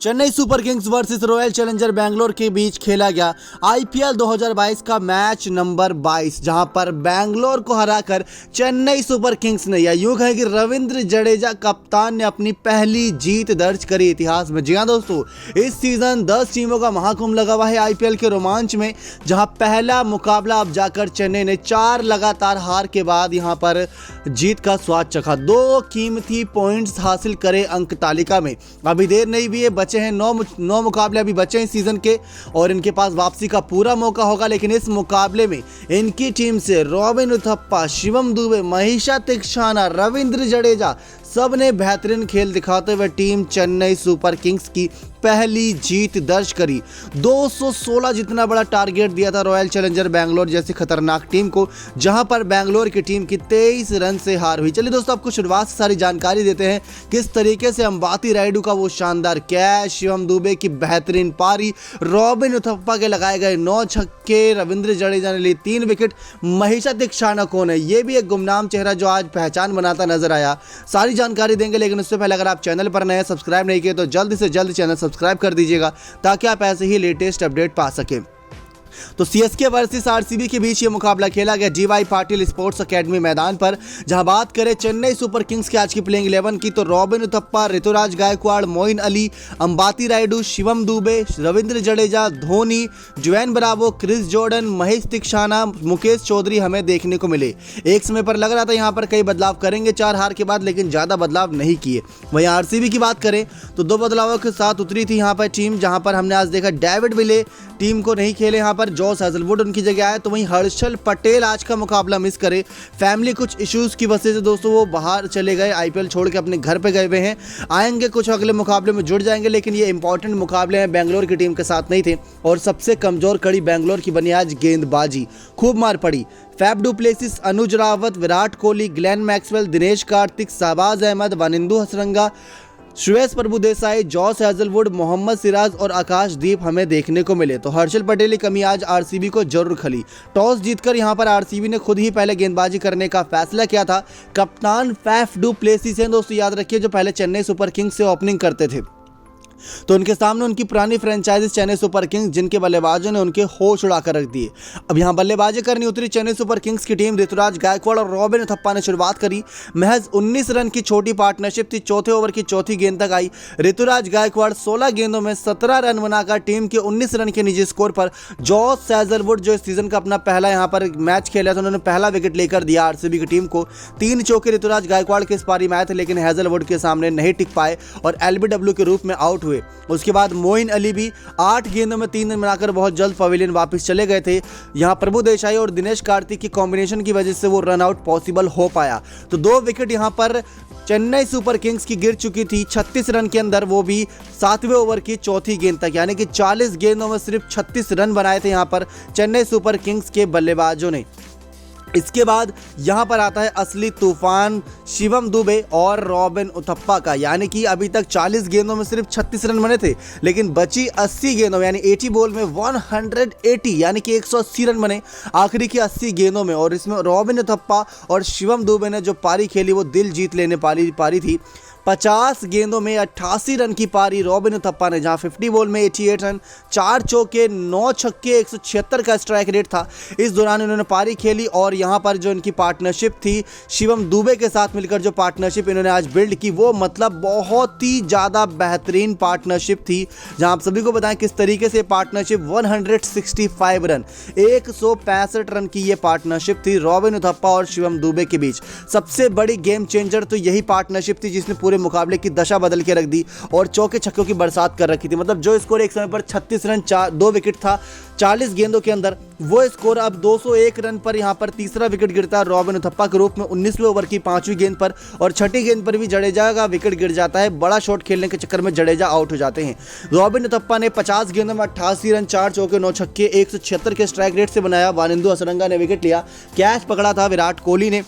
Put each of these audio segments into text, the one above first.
Chennai super Kings versus royal challenger Bangalore के बीच खेला गया आईपीएल 2022 का मैच नंबर 22, जहां पर बैंगलोर को हराकर चेन्नई सुपर किंग्स ने, या यूं कहें कि रविंद्र जडेजा कप्तान ने अपनी पहली जीत दर्ज करी इतिहास में। जी हां दोस्तों, इस सीजन 10 टीमों का महाकुंभ लगा हुआ है आईपीएल के रोमांच में, जहां पहला मुकाबला अब जाकर चेन्नई ने 4 लगातार हार के बाद यहां पर जीत का स्वाद चखा। 2 कीमती पॉइंट्स हासिल करे अंक तालिका में। अभी देर नहीं भी है, बचे हैं 9 मुकाबले अभी बचे हैं सीजन के, और इनके पास वापसी का पूरा मौका होगा। लेकिन इस मुकाबले में इनकी टीम से रॉबिन उथप्पा, शिवम दुबे, महेशा तीक्षाना, रविंद्र जडेजा सब ने बेहतरीन खेल दिखाते हुए टीम चेन्नई सुपर किंग्स की पहली जीत दर्ज करी। 216 जितना बड़ा टारगेट दिया था रॉयल चैलेंजर बैंगलोर जैसी खतरनाक टीम को, जहां पर बैंगलोर की टीम की 23 रन से हार हुई। चलिए दोस्तों, आपको शुरुआत से सारी जानकारी देते हैं किस तरीके से अंबाती रायडू का वो शानदार कैच, शिवम दुबे की बेहतरीन पारी, रॉबिन उथप्पा के लगाए गए 9 छक्के, रविंद्र जडेजा ने ली 3 विकेट, महेशा तीक्षाना कौन है, ये भी एक गुमनाम चेहरा जो आज पहचान बनाता नजर आया। सारी जानकारी देंगे, लेकिन उससे पहले अगर आप चैनल पर नए सब्सक्राइब नहीं किए तो जल्द से जल्द चैनल सब्सक्राइब कर दीजिएगा ताकि आप ऐसे ही लेटेस्ट अपडेट पा सकें। तो सीएसके वर्सेस आरसीबी के बीच ये मुकाबला खेला गया जीवाई पाटिल स्पोर्ट्स एकेडमी मैदान पर। जहां बात करें चेन्नई सुपर किंग्स के आज की प्लेइंग 11 की, तो Robin Uthappa, Ruturaj Gaikwad, Moeen Ali, Ambati Rayudu, Shivam Dube, Ravindra Jadeja, Dhoni, Dwayne Bravo, Chris Jordan, Maheesh Theekshana, Mukesh Choudhary हमें देखने को मिले। एक समय पर लग रहा था यहां पर कई बदलाव करेंगे 4 हार के बाद, लेकिन ज्यादा बदलाव नहीं किए। वहीं आरसीबी की बात करें तो 2 बदलावों के साथ उतरी थी यहां पर टीम, जहां पर हमने आज देखा डेविड विले टीम को नहीं खेले, यहां पर जॉस हेजलवुड उनकी जगह आए। तो वहीं हर्षल पटेल आज का मुकाबला मिस करे, फैमिली कुछ इश्यूज की वजह से दोस्तों वो बाहर चले गए, आईपीएल छोड़ के अपने घर पे गए हुए हैं। आएंगे कुछ अगले मुकाबले में जुड़ जाएंगे, लेकिन ये इंपॉर्टेंट मुकाबले हैं, बैंगलोर की टीम के साथ नहीं थे। और सबसे कमजोर कड़ी बैंगलोर की बनी आज गेंदबाजी, खूब मार पड़ी। Faf du Plessis, Anuj Rawat, Virat Kohli, Glenn Maxwell, Dinesh Karthik, Shahbaz Ahmed, Wanindu Hasaranga, Shreyas Prabhudessai, Josh Hazlewood, Mohammed Siraj और आकाशदीप हमें देखने को मिले। तो हर्षल पटेल की कमी आज आरसीबी को जरूर खली। टॉस जीतकर यहां पर आरसीबी ने खुद ही पहले गेंदबाजी करने का फैसला किया था। कप्तान फैफ डू प्लेसिस हैं दोस्तों, याद रखिए, जो पहले चेन्नई सुपर किंग्स से ओपनिंग करते थे। तो उनके सामने उनकी पुरानी फ्रेंचाइजी चेन्नई सुपर किंग्स, जिनके बल्लेबाजों ने उनके होश उड़ाकर रख दिए। अब यहां बल्लेबाजी करनी उतरी चेन्नई सुपर किंग्स की टीम। ऋतुराज गायकवाड़ और रॉबिन उथप्पा ने शुरुआत करी। महज 19 रन की छोटी पार्टनरशिप थी, चौथे ओवर की चौथी गेंद तक आई। ऋतुराज गायकवाड़ 16 गेंदों में 17 रन बनाकर टीम के 19 रन के निजी स्कोर पर जॉस हेजलवुड, जो इस सीजन का अपना पहला यहां पर मैच खेला था, उन्होंने पहला विकेट लेकर दिया आरसीबी की टीम को। 3 चौके ऋतुराज गायकवाड़ के इस पारी में आए थे, लेकिन हेजलवुड के सामने नहीं टिक पाए और एलबीडब्ल्यू के रूप में आउट हुए। उसके बाद मोइन अली भी 8 गेंदों में 3 रन बनाकर बहुत जल्द पवेलियन वापस चले गए थे। यहां प्रभुदेसाई और दिनेश कार्तिक की कॉम्बिनेशन की वजह से वो रन आउट पॉसिबल हो पाया। तो 2 विकेट यहां पर चेन्नई सुपर किंग्स की गिर चुकी थी 36 रन के अंदर, वो भी 7वें ओवर की चौथी गेंद तक, यानी कि 40 गेंदों में सिर्फ 36 रन बनाए थे यहां पर चेन्नई सुपर किंग्स के बल्लेबाजों ने। इसके बाद यहां पर आता है असली तूफान शिवम दुबे और रॉबिन उथप्पा का, यानी कि अभी तक 40 गेंदों में सिर्फ 36 रन बने थे, लेकिन बची 80 गेंदों में, यानी 80 बॉल में 180, यानी कि 180 रन बने आखिरी की 80 गेंदों में। और इसमें रॉबिन उथप्पा और शिवम दुबे ने जो पारी खेली वो दिल जीत लेने पारी थी। 50 गेंदों में 88 रन की पारी रॉबिन उथप्पा ने, जहां 50 बॉल में 88 रन, 4 चौके, 9 छक्के, 176 का स्ट्राइक रेट था। इस दौरान इन्होंने पारी खेली। और यहां पर जो इनकी पार्टनरशिप थी शिवम दुबे के साथ मिलकर, जो पार्टनरशिप इन्होंने आज बिल्ड की, वो मतलब बहुत ही ज़्यादा बेहतरीन पार्टनरशिप थी। जहां आप सभी को बताएं किस तरीके से पार्टनरशिप 165 रन, 165 रन की ये पार्टनरशिप थी रॉबिन उथप्पा और शिवम दुबे के बीच। सबसे बड़ी गेम चेंजर तो यही पार्टनरशिप थी जिसने पूरे मुकाबले की दशा बदल के रख दी और चौके छक्कों की बरसात कर रखी थी। मतलब जो स्कोर एक समय पर 36 रन 2 विकेट था 40 गेंदों के अंदर, वो स्कोर अब 201 रन पर यहां पर तीसरा विकेट गिरता है रॉबिन उथप्पा के रूप में 19वें ओवर की 5वीं गेंद पर। और छठी गेंद पर भी जडेजा का विकेट गिर जाता है, बड़ा शॉट खेलने के चक्कर में जडेजा आउट हो जाते हैं। रॉबिन उथप्पा ने 50 गेंदों में 88 रन, 4 चौके, 9 छक्के, 176 के स्ट्राइक रेट से बनाया। वानिंदु हसरंगा ने विकेट लिया। कैच पकड़ा था विराट कोहली ने।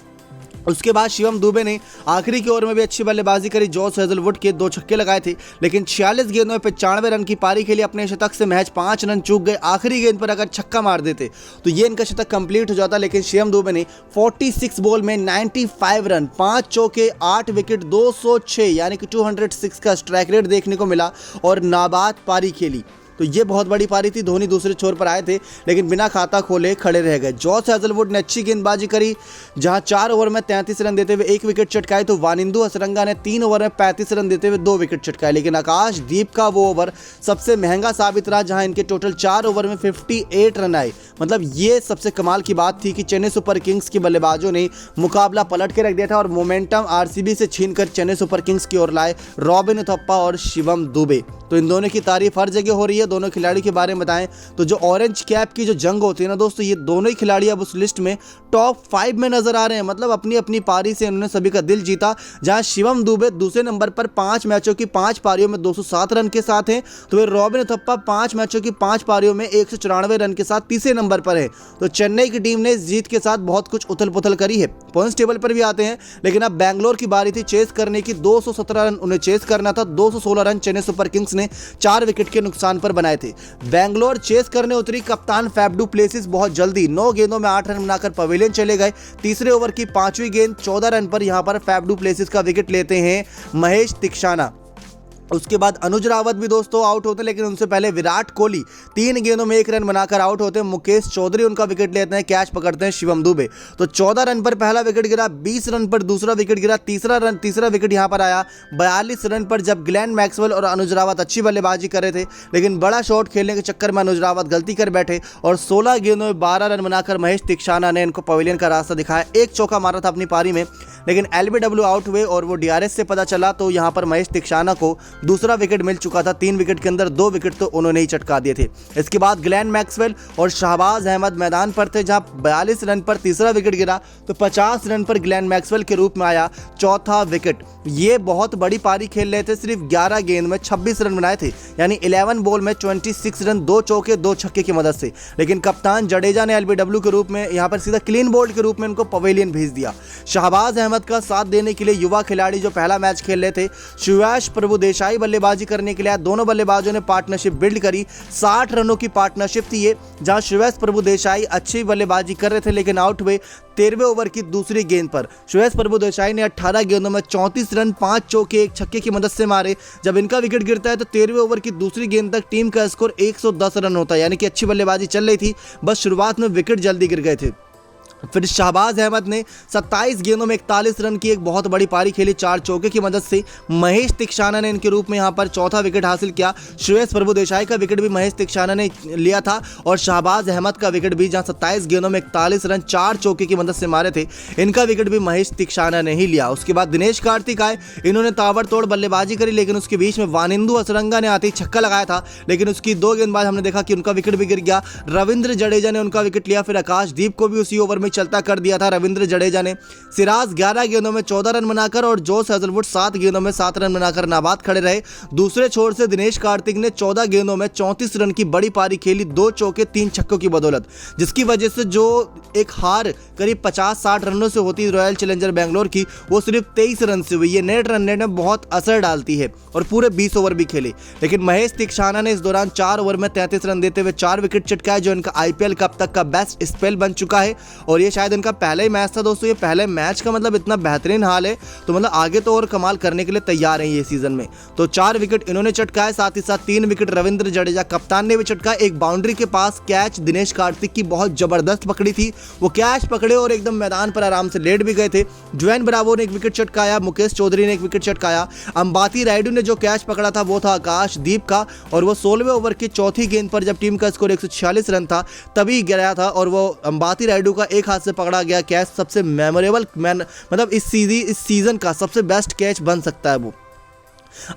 उसके बाद शिवम दुबे ने आखिरी के ओवर में भी अच्छी बल्लेबाजी करी। जॉस हेजलवुड के 2 छक्के लगाए थे, लेकिन 46 गेंदों में 95 रन की पारी खेली। अपने शतक से महज 5 रन चूक गए। आखिरी गेंद पर अगर छक्का मार देते तो ये इनका शतक कंप्लीट हो जाता, लेकिन शिवम दुबे ने 46 बॉल में 95 रन, 5 चौके, 8 विकेट, 206 यानी कि 206 का स्ट्राइक रेट देखने को मिला और नाबाद पारी खेली। तो ये बहुत बड़ी पारी थी। धोनी दूसरे छोर पर आए थे, लेकिन बिना खाता खोले खड़े रह गए। जॉस हेजलवुड ने अच्छी गेंदबाजी करी, जहां 4 ओवर में 33 रन देते हुए 1 विकेट चटकाए, तो वानिंदु हसरंगा ने 3 ओवर में 35 रन देते हुए 2 विकेट चटकाए। लेकिन आकाशदीप का वो ओवर सबसे महंगा साबित रहा, जहां इनके टोटल 4 ओवर में 58 रन आए। मतलब ये सबसे कमाल की बात थी कि चेन्नई सुपर किंग्स के बल्लेबाजों ने मुकाबला पलट के रख दिया था और मोमेंटम आरसीबी से छीनकर चेन्नई सुपर किंग्स की ओर लाए रॉबिन उथप्पा और शिवम दुबे। तो इन दोनों की तारीफ हर जगह हो रही है। दोनों खिलाड़ी के बारे में बताएं तो जो ऑरेंज कैप की जो जंग होती है ना दोस्तों, ये दोनों ही खिलाड़ी अब उस लिस्ट में टॉप 5 में नजर आ रहे हैं। मतलब अपनी अपनी पारी से उन्होंने सभी का दिल जीता। जहां शिवम दुबे दूसरे नंबर पर 5 मैचों की 5 पारियों में 207 रन के साथ हैं, तो वे रॉबिन उथप्पा 5 मैचों की 5 पारियों में 194 रन के साथ तीसरे नंबर पर है। तो चेन्नई की टीम ने इस जीत के साथ बहुत कुछ उथल पुथल करी है। पॉइंट्स टेबल पर भी आते हैं, लेकिन अब बैंगलोर की बारी थी चेस करने की। 217 रन उन्हें चेस करना था। 216 रन चेन्नई सुपर किंग्स ने 4 विकेट के नुकसान पर बनाए थे। बैंगलोर चेस करने उतरी। कप्तान फैफ डू प्लेसिस बहुत जल्दी 9 गेंदों में 8 रन बनाकर पवेलियन चले गए। तीसरे ओवर की 5वीं गेंद 14 रन पर यहां पर फैफ डू प्लेसिस का विकेट लेते हैं महेश तीक्षाना। उसके बाद अनुज रावत भी दोस्तों आउट होते हैं, लेकिन उनसे पहले विराट कोहली 3 गेंदों में 1 रन बनाकर आउट होते हैं। मुकेश चौधरी उनका विकेट लेते हैं। कैच पकड़ते हैं शिवम दुबे। तो 14 रन पर पहला विकेट गिरा, 20 रन पर दूसरा विकेट गिरा, तीसरा विकेट यहां पर आया 42 रन पर, जब ग्लेन मैक्सवेल और अनुज रावत अच्छी बल्लेबाजी कर रहे थे, लेकिन बड़ा शॉट खेलने के चक्कर में अनुज रावत गलती कर बैठे और 16 गेंदों में 12 रन बनाकर महेश तीक्षाना ने इनको पवेलियन का रास्ता दिखाया। 1 चौका मारा था अपनी पारी में, लेकिन एलबीडब्ल्यू आउट हुए और वो डीआरएस से पता चला, तो यहां पर महेश तीक्षाना को दूसरा विकेट मिल चुका था। 3 विकेट के अंदर 2 विकेट तो उन्होंने ही चटका दिए थे। इसके बाद ग्लेन मैक्सवेल और शहबाज अहमद मैदान पर थे, जहां 42 रन पर तीसरा विकेट गिरा, तो 50 रन पर ग्लेन मैक्सवेल के रूप में आया चौथा विकेट। ये बहुत बड़ी पारी खेल रहे थे। सिर्फ 11 गेंद में 26 रन बनाए थे, यानी 11 बॉल में 26 रन, 2 चौके 2 छक्के की मदद से। लेकिन कप्तान जडेजा ने एलबीडब्ल्यू के रूप में यहां पर सीधा क्लीन बोल्ड के रूप में इनको पवेलियन भेज दिया। शहबाज अहमद का साथ देने के लिए युवा खिलाड़ी जो पहला मैच खेल रहे थे, सुयाश प्रभुदेसाई बल्लेबाजी करने के लिए दोनों बल्लेबाजों ने पार्टनरशिप बिल्ड करी। 60 रनों की पार्टनरशिप थी ये, जहां सुयाश प्रभुदेसाई अच्छी बल्लेबाजी कर रहे थे, लेकिन आउट हुए 13वें ओवर की दूसरी गेंद पर। सुयाश प्रभुदेसाई ने 18 गेंदों में 34 रन, 5 चौके, 1 छक्के की मदद से मारे। जब इनका विकेट गिरता है तो 13वें ओवर की दूसरी गेंद तक टीम का स्कोर 110 रन होता है, यानी कि अच्छी बल्लेबाजी चल रही थी, बस शुरुआत में विकेट जल्दी गिर गए थे। फिर शहबाज अहमद ने 27 गेंदों में 41 रन की एक बहुत बड़ी पारी खेली 4 चौके की मदद से। महेश तीक्षाना ने इनके रूप में यहां पर चौथा विकेट हासिल किया। सुयश प्रभुदेसाई का विकेट भी महेश तीक्षाना ने लिया था और शहबाज अहमद का विकेट भी, जहां 27 गेंदों में 41 रन 4 चौके की मदद से मारे थे, इनका विकेट भी महेश तीक्षाना ने ही लिया। उसके बाद दिनेश कार्तिक आए, इन्होंने ताबड़तोड़ बल्लेबाजी करी, लेकिन उसके बीच में वानिंदु हसरंगा ने आते ही छक्का लगाया था, लेकिन उसकी 2 गेंद बाद हमने देखा कि उनका विकेट भी गिर गया। रविंद्र जडेजा ने उनका विकेट लिया। फिर आकाशदीप को भी उसी ओवर में चलता कर दिया था रविंद्र जडेजा ने। सिराज 11 गेंदों में 14 रन बनाकर और जॉस हेजलवुड 7 गेंदों में 7 रन बनाकर नाबाद खड़े रहे। दूसरे छोर से दिनेश कार्तिक ने 14 गेंदों में 34 रन की बड़ी पारी खेली, 2 चौके 3 छक्कों की बदौलत, जिसकी वजह से जो एक हार करीब 50-60 रनों से होती रॉयल चैलेंजर बैंगलोर की, वो सिर्फ 23 रन से हुई। ये नेट रन रेट में बहुत असर डालती है और पूरे 20 ओवर भी खेले। लेकिन महेश तीक्षाना ने इस दौरान 4 ओवर में 33 रन देते हुए 4 विकेट चटकाए, जो इनका आईपीएल कब तक का बेस्ट स्पेल बन चुका है। और ये शायद इनका पहला ही मैच था दोस्तों। ये पहले मैच का मतलब इतना बेहतरीन हाल है, तो मतलब आगे तो और कमाल करने के लिए तैयार हैं ये सीजन में। तो 4 विकेट इन्होंने चटकाए, साथ ही साथ 3 विकेट रविंद्र जडेजा कप्तान ने भी चटकाए। एक बाउंड्री के पास कैच दिनेश कार्तिक की बहुत जबरदस्त पकड़ी थी, वो कैच पकड़े और एकदम मैदान पर आराम से लेट भी गए थे। ज्वेन ब्रावो ने एक विकेट चटकाया, मुकेश चौधरी ने एक विकेट चटकाया। अंबाती रायडू ने जो कैच पकड़ा था वो था आकाशदीप का, और वो 16वें ओवर की चौथी गेंद पर जब टीम का स्कोर 146 रन था तभी गिराया था, और वो अंबाती रायडू का एक हाथ से पकड़ा गया कैच सबसे मेमोरेबल मतलब इस सीजन का सबसे बेस्ट कैच बन सकता है वो।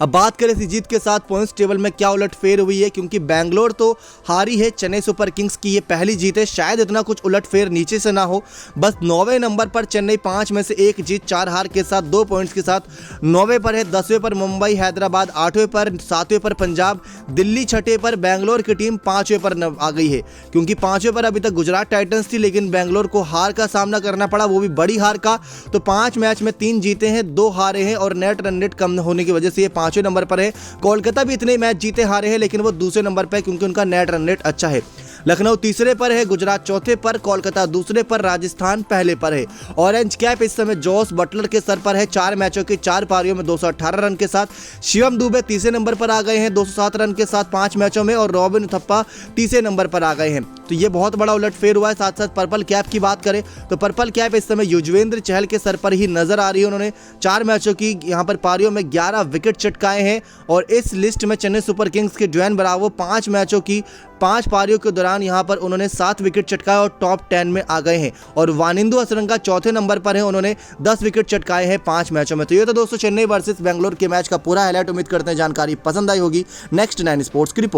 अब बात करें इस जीत के साथ पॉइंट्स टेबल में क्या उलटफेर हुई है, क्योंकि बैंगलोर तो हारी है, चेन्नई सुपर किंग्स की ये पहली जीत है, शायद इतना कुछ उलटफेर नीचे से ना हो। बस 9वें नंबर पर चेन्नई 5 में से 1 जीत 4 हार के साथ 2 पॉइंट्स के साथ 9वें पर है। 10वें पर मुंबई, हैदराबाद 8वें पर, 7वें पर पंजाब, दिल्ली 6ठे पर, बैंगलोर की टीम 5वें पर आ गई है, क्योंकि 5वें पर अभी तक गुजरात टाइटंस थी, लेकिन बैंगलोर को हार का सामना करना पड़ा, वो भी बड़ी हार का। तो 5 मैच में 3 जीते हैं, 2 हारे हैं और नेट रन रेट कम होने की वजह से ये 5वें नंबर पर है। कोलकाता भी इतने मैच जीते हारे हैं, लेकिन वो दूसरे नंबर पर है क्योंकि उनका नेट रन रेट अच्छा है। लखनऊ तीसरे पर है, गुजरात चौथे पर, कोलकाता दूसरे पर, राजस्थान पहले पर है। ऑरेंज कैप इस समय जॉस बटलर के सर पर है, 4 मैचों की 4 पारियों में 218 रन के साथ। शिवम दुबे तीसरे नंबर पर आ गए हैं 207 रन के साथ 5 मैचों में, और रॉबिन उथप्पा तीसरे नंबर पर आ गए हैं। तो ये बहुत बड़ा उलटफेर हुआ है। साथ साथ पर्पल कैप की बात करें तो पर्पल कैप इस समय युजवेंद्र चहल के सर पर ही नजर आ रही है। उन्होंने 4 मैचों की यहाँ पर पारियों में 11 विकेट चटकाए हैं, और इस लिस्ट में चेन्नई सुपर किंग्स के ड्वेन ब्रावो 5 मैचों की 5 पारियों के दौरान यहाँ पर उन्होंने 7 विकेट चटकाए और टॉप 10 में आ गए हैं। और वानिंदु हसरंगा चौथे नंबर पर है, उन्होंने 10 विकेट चटकाए हैं 5 मैचों में। तो ये तो दोस्तों चेन्नई वर्सेस बेंगलोर के मैच का पूरा हाईलाइट। उम्मीद करते हैं जानकारी पसंद आई होगी। नेक्स्ट 9 स्पोर्ट्स की रिपोर्ट।